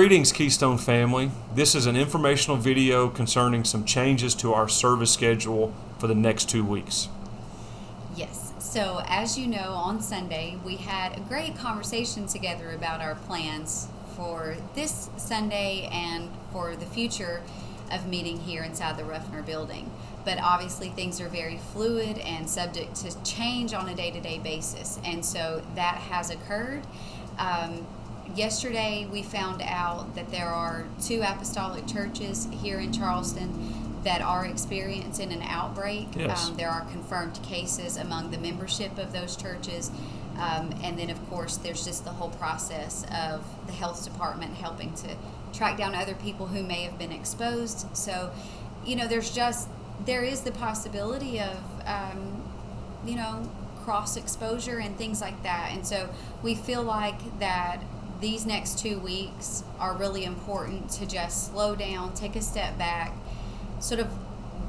greetings, Keystone family. This is an informational video concerning some changes to our service schedule for the next 2 weeks. Yes. So as you know, on Sunday, we had a great conversation together about our plans for this Sunday and for the future of meeting here inside the Ruffner building. But obviously things are very fluid and subject to change on a day-to-day basis. And so that has occurred. Yesterday we found out that there are 2 apostolic churches here in Charleston that are experiencing an outbreak. Yes. There are confirmed cases among the membership of those churches. And then, of course, there's just the whole process of the health department helping to track down other people who may have been exposed. So, there is the possibility of, cross exposure and things like that. And so we feel like that these next 2 weeks are really important to just slow down, take a step back, sort of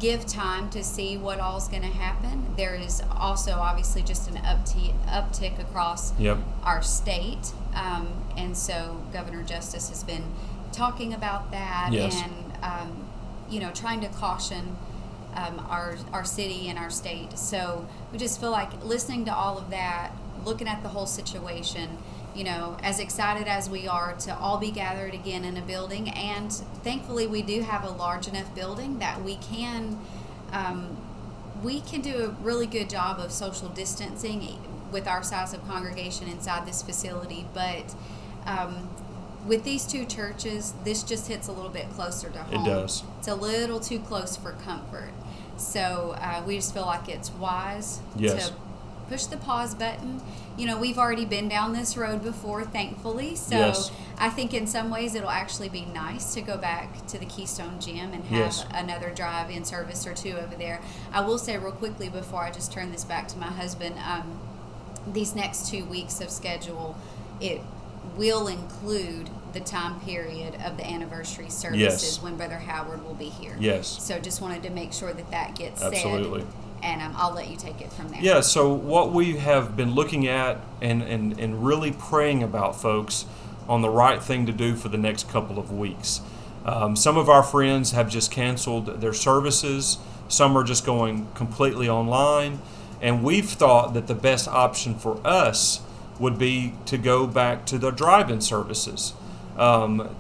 give time to see what all's going to happen. There is also obviously just an uptick across our state. And so Governor Justice has been talking about that and, trying to caution our city and our state. So we just feel like listening to all of that, looking at the whole situation, as excited as we are to all be gathered again in a building, and thankfully we do have a large enough building that we can do a really good job of social distancing with our size of congregation inside this facility. But with these 2 churches, this just hits a little bit closer to home. It does. It's a little too close for comfort. So we just feel like it's wise to push the pause button. We've already been down this road before, thankfully. So I think in some ways it'll actually be nice to go back to the Keystone Gym and have another drive-in service or 2 over there. I will say real quickly before I just turn this back to my husband, these next 2 weeks of schedule, it will include the time period of the anniversary services when Brother Howard will be here. Yes. So just wanted to make sure that gets Absolutely. said. And I'll let you take it from there. Yeah, so what we have been looking at and really praying about, folks, on the right thing to do for the next couple of weeks. Some of our friends have just canceled their services. Some are just going completely online. And we've thought that the best option for us would be to go back to the drive-in services.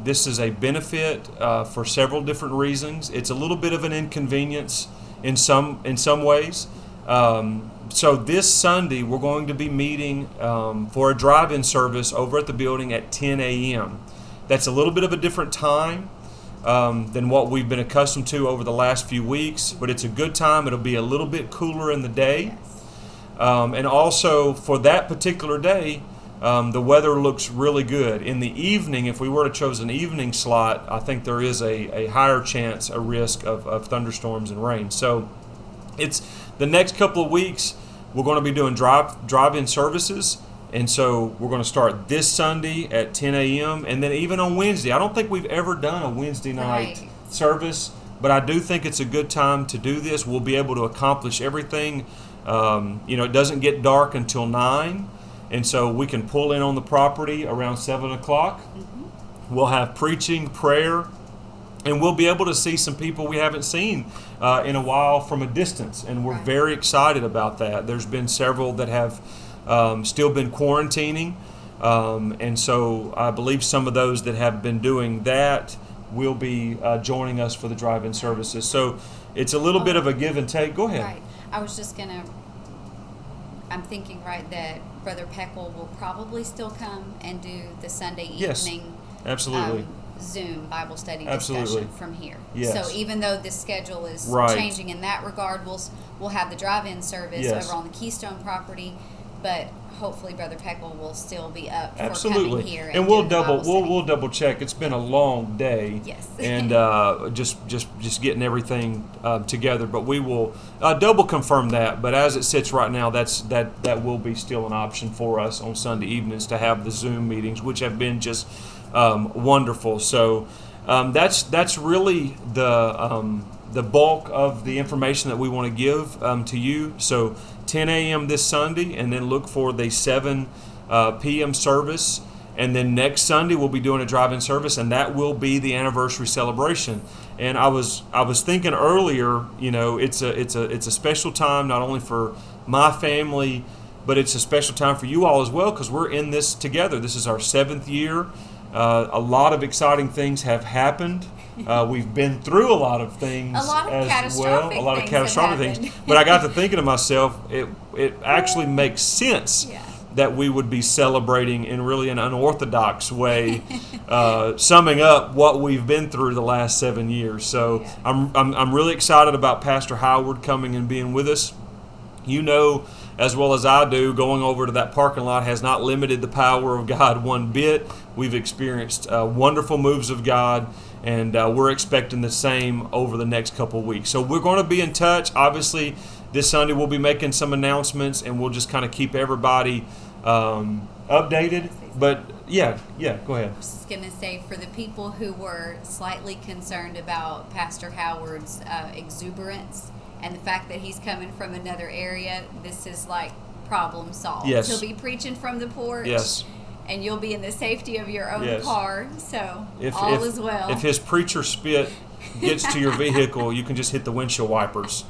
This is a benefit for several different reasons. It's a little bit of an inconvenience in some ways. So this Sunday we're going to be meeting for a drive-in service over at the building at 10 a.m. That's a little bit of a different time than what we've been accustomed to over the last few weeks, but it's a good time. It'll be a little bit cooler in the day. And also for that particular day, the weather looks really good. In the evening, if we were to choose an evening slot, I think there is a higher chance, a risk of thunderstorms and rain. So it's the next couple of weeks, we're going to be doing drive-in services. And so we're going to start this Sunday at 10 a.m. and then even on Wednesday. I don't think we've ever done a Wednesday night service, but I do think it's a good time to do this. We'll be able to accomplish everything. It doesn't get dark until 9. And so we can pull in on the property around 7 o'clock. Mm-hmm. We'll have preaching, prayer, and we'll be able to see some people we haven't seen in a while from a distance. And we're very excited about that. There's been several that have still been quarantining. And so I believe some of those that have been doing that will be joining us for the drive-in services. So it's a little bit of a give and take. Go ahead. Right. I was just going to... I'm thinking, that Brother Peckle will probably still come and do the Sunday evening absolutely. Zoom Bible study discussion from here. Yes. So even though the schedule is changing in that regard, we'll have the drive-in service over on the Keystone property, but hopefully Brother Peckle will still be up for coming here. And we'll double check. It's been a long day. Yes. And just getting everything together, but we will double confirm that. But as it sits right now, that will be still an option for us on Sunday evenings to have the Zoom meetings, which have been just wonderful. So that's really the bulk of the information that we want to give to you. So 10 a.m. this Sunday, and then look for the 7 p.m. service And then next Sunday we'll be doing a drive-in service, and that will be the anniversary celebration. And I was thinking earlier, it's a special time not only for my family, but it's a special time for you all as well, because we're in this together. This is our 7th year. A lot of exciting things have happened. We've been through a lot of things A lot of as catastrophic well. A lot of things have catastrophic things. happened. But I got to thinking to myself, it actually makes sense Yeah. that we would be celebrating in really an unorthodox way, summing up what we've been through the last 7 years. So Yeah. I'm really excited about Pastor Howard coming and being with us. You know as well as I do, going over to that parking lot has not limited the power of God one bit. We've experienced wonderful moves of God, and we're expecting the same over the next couple of weeks. So we're going to be in touch. Obviously, this Sunday we'll be making some announcements, and we'll just kind of keep everybody updated. But yeah, go ahead. I was just going to say, for the people who were slightly concerned about Pastor Howard's exuberance and the fact that he's coming from another area, this is like problem solved. Yes. He'll be preaching from the porch. Yes. And you'll be in the safety of your own Yes. car. So all is well. If his preacher spit gets to your vehicle, you can just hit the windshield wipers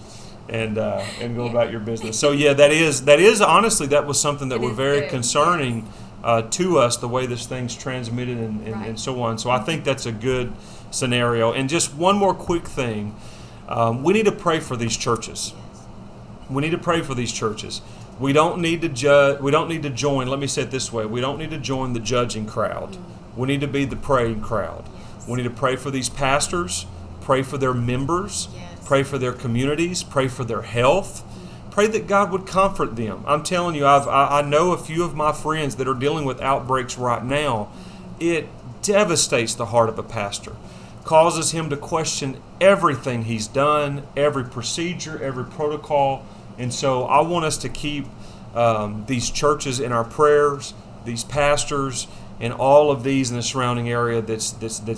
and go about your business. So yeah, that is honestly, that was something that It was is very good. concerning to us, the way this thing's transmitted and so on. So I think that's a good scenario. And just one more quick thing. We need to pray for these churches. We need to pray for these churches. We don't need to judge. We don't need to join. Let me say it this way: we don't need to join the judging crowd. We need to be the praying crowd. Yes. We need to pray for these pastors. Pray for their members. Yes. Pray for their communities. Pray for their health. Pray that God would comfort them. I'm telling you, I know a few of my friends that are dealing with outbreaks right now. It devastates the heart of a pastor. Causes him to question everything he's done, every procedure, every protocol. And so I want us to keep these churches in our prayers, these pastors, and all of these in the surrounding area that's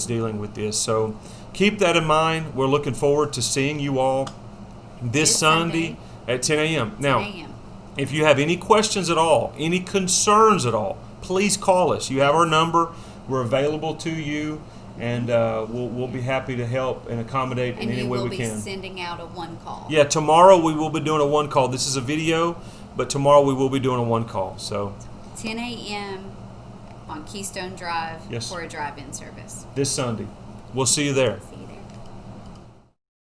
dealing with this. So keep that in mind. We're looking forward to seeing you all this Sunday at 10 a.m. Now, 10 a.m. if you have any questions at all, any concerns at all, please call us. You have our number. We're available to you. And we'll be happy to help and accommodate in And any you way will we be can. sending out a one call. Yeah, tomorrow we will be doing a one call. This is a video, but tomorrow we will be doing a one call. So 10 a.m. on Keystone Drive Yes. for a drive-in service. this Sunday, we'll see you there.